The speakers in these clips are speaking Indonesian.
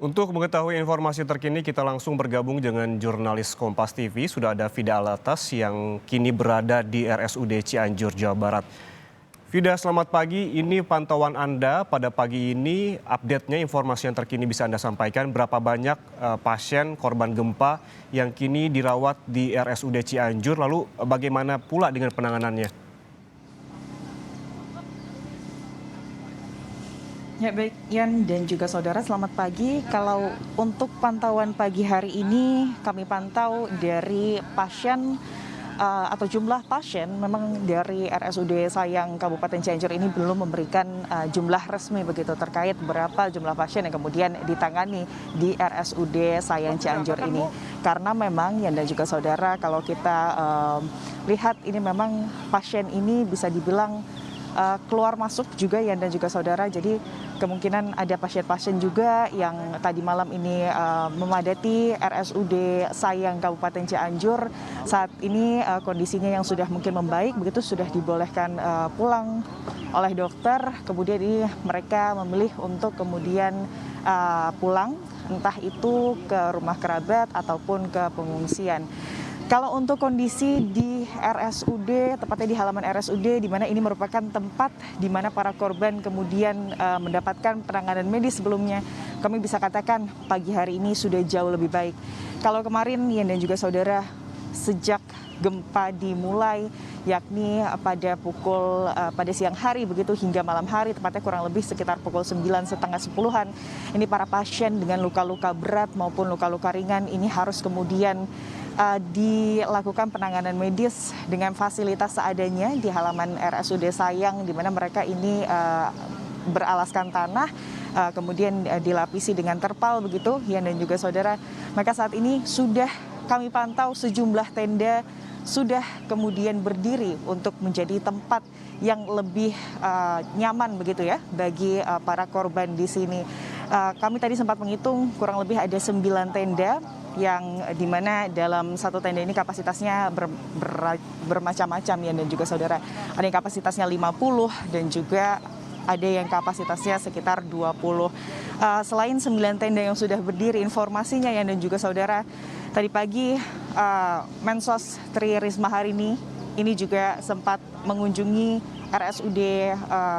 Untuk mengetahui informasi terkini, kita langsung bergabung dengan jurnalis Kompas TV. Sudah ada Vida Alatas yang kini berada di RSUD Cianjur, Jawa Barat. Vida, selamat pagi. Ini pantauan Anda pada pagi ini, update-nya informasi yang terkini bisa Anda sampaikan. Berapa banyak pasien korban gempa yang kini dirawat di RSUD Cianjur, lalu bagaimana pula dengan penanganannya? Ya baik, Yan dan juga saudara, selamat pagi. Kalau untuk pantauan pagi hari ini, kami pantau dari pasien atau jumlah pasien memang dari RSUD Sayang Kabupaten Cianjur ini belum memberikan jumlah resmi begitu terkait berapa jumlah pasien yang kemudian ditangani di RSUD Sayang Cianjur ini. Karena memang Yan dan juga saudara, kalau kita lihat ini memang pasien ini bisa dibilang keluar masuk juga Yan dan juga saudara. Jadi kemungkinan ada pasien-pasien juga yang tadi malam ini memadati RSUD Sayang Kabupaten Cianjur. Saat ini kondisinya yang sudah mungkin membaik begitu, sudah dibolehkan pulang oleh dokter. Kemudian ini mereka memilih untuk kemudian pulang, entah itu ke rumah kerabat ataupun ke pengungsian. Kalau untuk kondisi di RSUD, tepatnya di halaman RSUD, di mana ini merupakan tempat di mana para korban kemudian mendapatkan penanganan medis sebelumnya, kami bisa katakan pagi hari ini sudah jauh lebih baik. Kalau kemarin, Yan dan juga saudara, sejak gempa dimulai, yakni pada siang hari begitu hingga malam hari, tepatnya kurang lebih sekitar pukul 9 setengah 10-an, ini para pasien dengan luka-luka berat maupun luka-luka ringan ini harus kemudian dilakukan penanganan medis dengan fasilitas seadanya di halaman RSUD Sayang, di mana mereka ini beralaskan tanah, kemudian dilapisi dengan terpal begitu, Yan dan juga saudara. Maka saat ini sudah kami pantau sejumlah tenda sudah kemudian berdiri untuk menjadi tempat yang lebih nyaman begitu ya bagi para korban di sini. Kami tadi sempat menghitung kurang lebih ada 9 tenda yang dimana dalam satu tenda ini kapasitasnya bermacam-macam ya dan juga saudara. Ada yang kapasitasnya 50 dan juga ada yang kapasitasnya sekitar 20. Selain 9 tenda yang sudah berdiri, informasinya ya dan juga saudara, tadi pagi Mensos Tri Risma hari ini juga sempat mengunjungi RSUD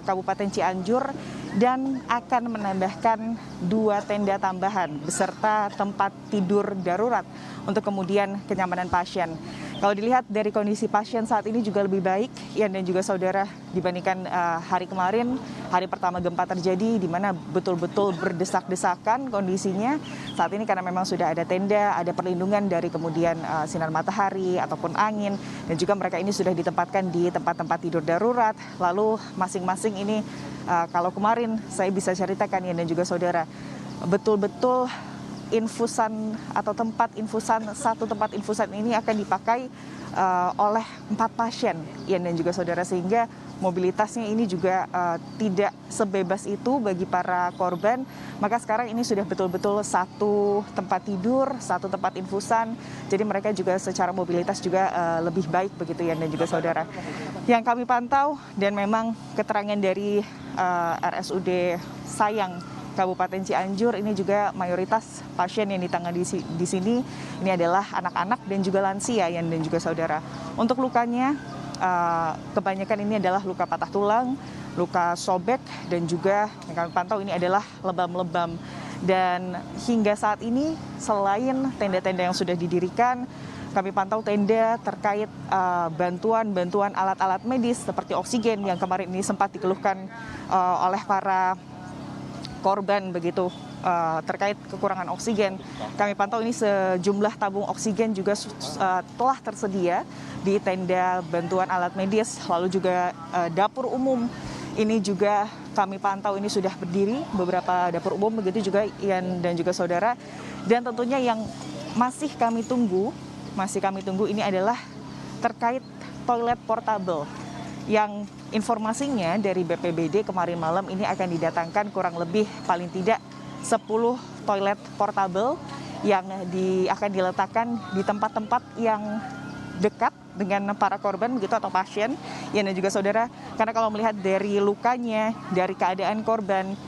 Kabupaten Cianjur dan akan menambahkan 2 tenda tambahan beserta tempat tidur darurat untuk kemudian kenyamanan pasien. Kalau dilihat dari kondisi pasien saat ini juga lebih baik, Yan dan juga saudara, dibandingkan hari kemarin, hari pertama gempa terjadi, di mana betul-betul berdesak-desakan kondisinya. Saat ini karena memang sudah ada tenda, ada perlindungan dari kemudian sinar matahari ataupun angin, dan juga mereka ini sudah ditempatkan di tempat-tempat tidur darurat. Lalu masing-masing ini, kalau kemarin saya bisa ceritakan Yan dan juga saudara, betul-betul infusan atau satu tempat infusan ini akan dipakai oleh 4 pasien Yan dan juga saudara, sehingga mobilitasnya ini juga tidak sebebas itu bagi para korban. Maka sekarang ini sudah betul-betul satu tempat tidur, satu tempat infusan, jadi mereka juga secara mobilitas juga lebih baik begitu Yan dan juga saudara. Yang kami pantau dan memang keterangan dari RSUD Sayang Kabupaten Cianjur ini juga mayoritas pasien yang ditangani di sini ini adalah anak-anak dan juga lansia Yan dan juga saudara. Untuk lukanya kebanyakan ini adalah luka patah tulang, luka sobek, dan juga yang kami pantau ini adalah lebam-lebam. Dan hingga saat ini selain tenda-tenda yang sudah didirikan, kami pantau tenda terkait bantuan alat-alat medis seperti oksigen yang kemarin ini sempat dikeluhkan oleh para korban begitu terkait kekurangan oksigen. Kami pantau ini sejumlah tabung oksigen juga telah tersedia di tenda bantuan alat medis, lalu juga dapur umum ini juga kami pantau ini sudah berdiri beberapa dapur umum begitu juga Yan dan juga saudara. Dan tentunya yang masih kami tunggu ini adalah terkait toilet portable yang informasinya dari BPBD kemarin malam ini akan didatangkan kurang lebih paling tidak 10 toilet portable yang akan diletakkan di tempat-tempat yang dekat dengan para korban begitu atau pasien ya dan juga saudara. Karena kalau melihat dari lukanya, dari keadaan korban,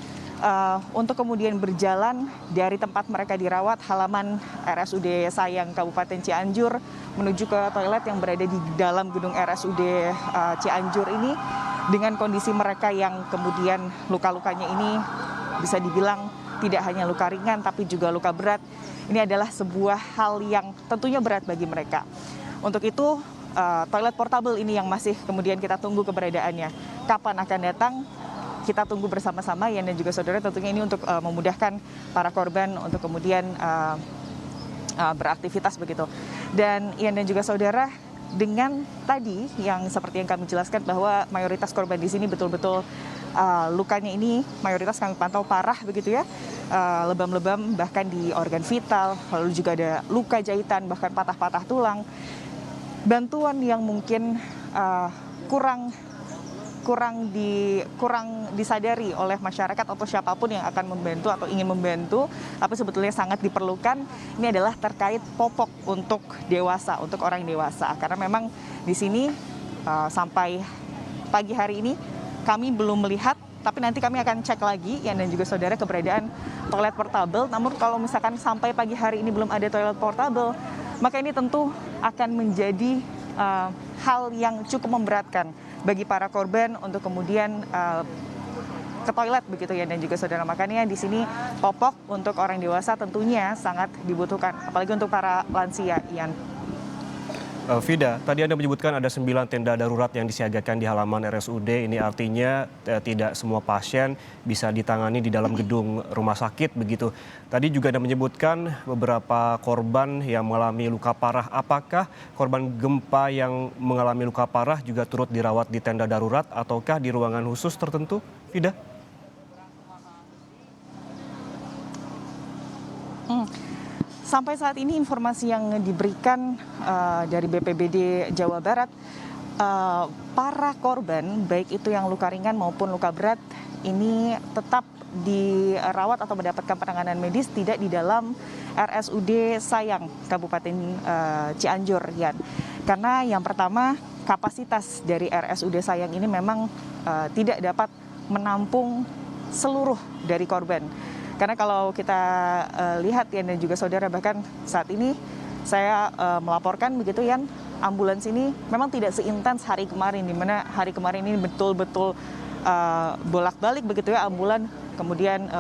untuk kemudian berjalan dari tempat mereka dirawat halaman RSUD Sayang Kabupaten Cianjur menuju ke toilet yang berada di dalam gedung RSUD Cianjur ini dengan kondisi mereka yang kemudian luka-lukanya ini bisa dibilang tidak hanya luka ringan tapi juga luka berat. Ini adalah sebuah hal yang tentunya berat bagi mereka. Untuk itu toilet portable ini yang masih kemudian kita tunggu keberadaannya. Kapan akan datang? Kita tunggu bersama-sama Yan dan juga saudara, tentunya ini untuk memudahkan para korban untuk kemudian beraktivitas begitu. Dan Yan dan juga saudara, dengan tadi yang seperti yang kami jelaskan bahwa mayoritas korban di sini betul-betul lukanya ini mayoritas kami pantau parah begitu ya, lebam-lebam bahkan di organ vital, lalu juga ada luka jahitan bahkan patah-patah tulang. Bantuan yang mungkin kurang disadari oleh masyarakat atau siapapun yang akan membantu atau ingin membantu, tapi sebetulnya sangat diperlukan. Ini adalah terkait popok untuk dewasa, untuk orang dewasa. Karena memang di sini sampai pagi hari ini kami belum melihat, tapi nanti kami akan cek lagi Yan dan juga saudara keberadaan toilet portable. Namun kalau misalkan sampai pagi hari ini belum ada toilet portable, maka ini tentu akan menjadi hal yang cukup memberatkan bagi para korban untuk kemudian ke toilet begitu ya dan juga saudara. Makanya di sini popok untuk orang dewasa tentunya sangat dibutuhkan, apalagi untuk para lansia, Ian. Vida, tadi Anda menyebutkan ada 9 tenda darurat yang disiagakan di halaman RSUD. Ini artinya tidak semua pasien bisa ditangani di dalam gedung rumah sakit begitu. Tadi juga Anda menyebutkan beberapa korban yang mengalami luka parah. Apakah korban gempa yang mengalami luka parah juga turut dirawat di tenda darurat ataukah di ruangan khusus tertentu, Vida? Sampai saat ini informasi yang diberikan dari BPBD Jawa Barat, para korban baik itu yang luka ringan maupun luka berat ini tetap dirawat atau mendapatkan penanganan medis tidak di dalam RSUD Sayang Kabupaten Cianjur, Yan. Karena yang pertama kapasitas dari RSUD Sayang ini memang tidak dapat menampung seluruh dari korban. Karena kalau kita lihat Yan dan juga saudara, bahkan saat ini saya melaporkan begitu Yan, ambulans ini memang tidak seintens hari kemarin, di mana hari kemarin ini betul-betul bolak-balik begitu ya, ambulan kemudian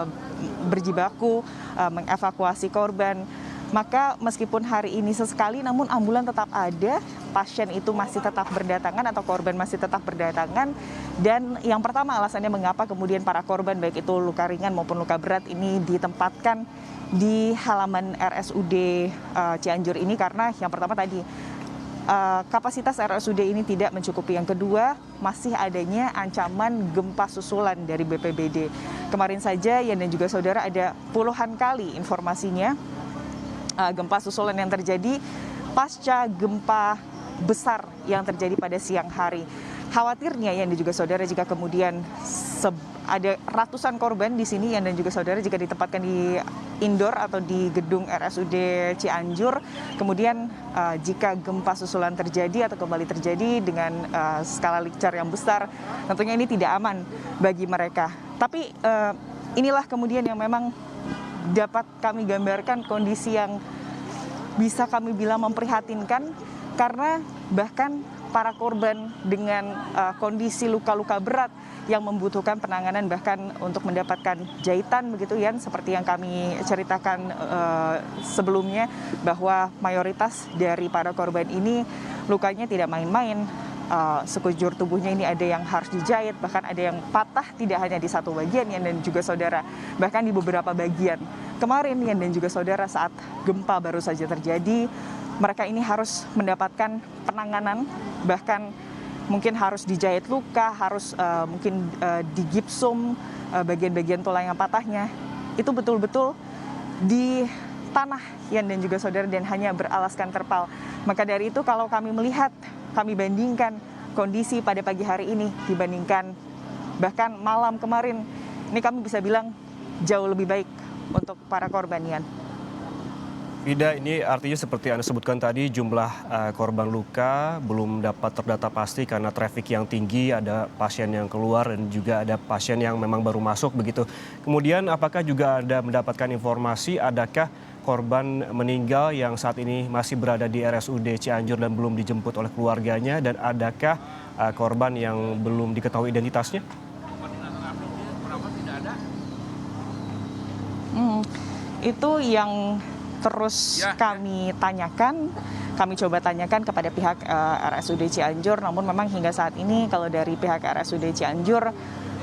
berjibaku mengevakuasi korban. Maka meskipun hari ini sesekali namun ambulan tetap ada, pasien itu masih tetap berdatangan atau korban masih tetap berdatangan. Dan yang pertama alasannya mengapa kemudian para korban baik itu luka ringan maupun luka berat ini ditempatkan di halaman RSUD Cianjur ini, karena yang pertama tadi kapasitas RSUD ini tidak mencukupi. Yang kedua, masih adanya ancaman gempa susulan dari BPBD. Kemarin saja Yan dan juga saudara ada puluhan kali informasinya gempa susulan yang terjadi pasca gempa besar yang terjadi pada siang hari. Khawatirnya Yan dan juga saudara jika kemudian ada ratusan korban di sini Yan dan juga saudara jika ditempatkan di indoor atau di gedung RSUD Cianjur, kemudian jika gempa susulan terjadi atau kembali terjadi dengan skala Richter yang besar, tentunya ini tidak aman bagi mereka. Tapi inilah kemudian yang memang dapat kami gambarkan kondisi yang bisa kami bilang memprihatinkan, karena bahkan para korban dengan kondisi luka-luka berat yang membutuhkan penanganan bahkan untuk mendapatkan jahitan begitu Yan, seperti yang kami ceritakan sebelumnya bahwa mayoritas dari para korban ini lukanya tidak main-main. Sekujur tubuhnya ini ada yang harus dijahit, bahkan ada yang patah tidak hanya di satu bagian Yan dan juga saudara, bahkan di beberapa bagian. Kemarin Yan dan juga saudara saat gempa baru saja terjadi, mereka ini harus mendapatkan penanganan, bahkan mungkin harus dijahit luka, harus mungkin digipsum bagian-bagian tulang yang patahnya. Itu betul-betul di tanah Yan dan juga saudara, dan hanya beralaskan terpal. Maka dari itu kalau kami melihat, kami bandingkan kondisi pada pagi hari ini dibandingkan bahkan malam kemarin, ini kami bisa bilang jauh lebih baik untuk para korban, Yan. Vida, ini artinya seperti Anda sebutkan tadi jumlah korban luka belum dapat terdata pasti karena trafik yang tinggi, ada pasien yang keluar dan juga ada pasien yang memang baru masuk begitu. Kemudian apakah juga Anda mendapatkan informasi adakah korban meninggal yang saat ini masih berada di RSUD Cianjur dan belum dijemput oleh keluarganya dan adakah korban yang belum diketahui identitasnya? Hmm, itu yang terus kami tanyakan, kami coba tanyakan kepada pihak RSUD Cianjur, namun memang hingga saat ini kalau dari pihak RSUD Cianjur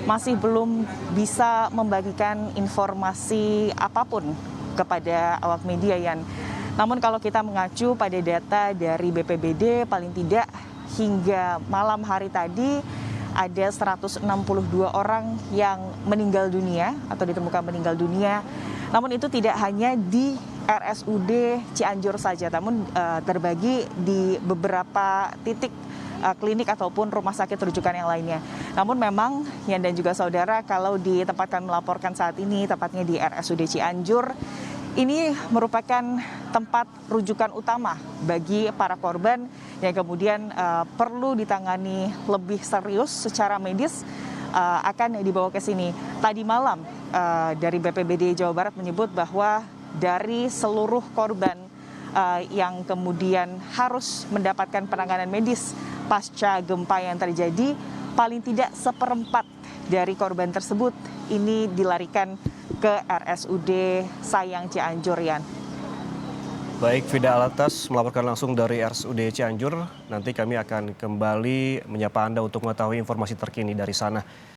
masih belum bisa membagikan informasi apapun kepada awak media, Yan. Namun kalau kita mengacu pada data dari BPBD, paling tidak hingga malam hari tadi ada 162 orang yang meninggal dunia atau ditemukan meninggal dunia. Namun itu tidak hanya di RSUD Cianjur saja, namun terbagi di beberapa titik klinik ataupun rumah sakit rujukan yang lainnya. Namun memang Yan dan juga saudara, kalau di tempat kami melaporkan saat ini, tepatnya di RSUD Cianjur, ini merupakan tempat rujukan utama bagi para korban yang kemudian perlu ditangani lebih serius secara medis, akan dibawa ke sini. Tadi malam dari BPBD Jawa Barat menyebut bahwa dari seluruh korban yang kemudian harus mendapatkan penanganan medis pasca gempa yang terjadi, paling tidak seperempat dari korban tersebut ini dilarikan ke RSUD Sayang Cianjur, Yan. Baik, Vida Alatas melaporkan langsung dari RSUD Cianjur. Nanti kami akan kembali menyapa Anda untuk mengetahui informasi terkini dari sana.